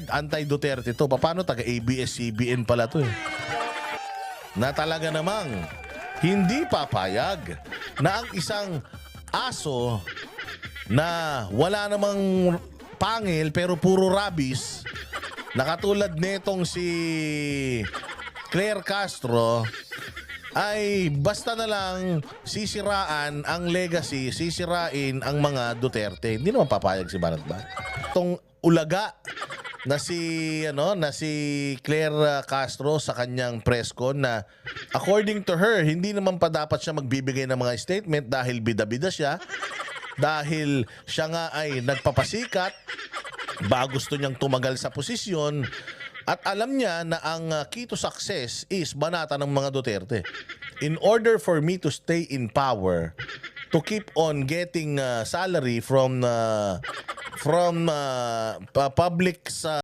anti-Duterte to. Paano taga ABS-CBN pala to eh. Na talaga namang hindi papayag na ang isang aso na wala namang pangil pero puro rabies na katulad netong si Claire Castro ay basta na lang sisiraan ang legacy, sisirain ang mga Duterte. Hindi naman papayag si Banat ba? Itong ulaga na si Claire Castro sa kanyang press con na according to her, hindi naman pa dapat siya magbibigay ng mga statement dahil bida-bida siya, dahil siya nga ay nagpapasikat, gusto niyang tumagal sa posisyon. At alam niya na ang key to success is banatan ng mga Duterte. In order for me to stay in power, to keep on getting salary from public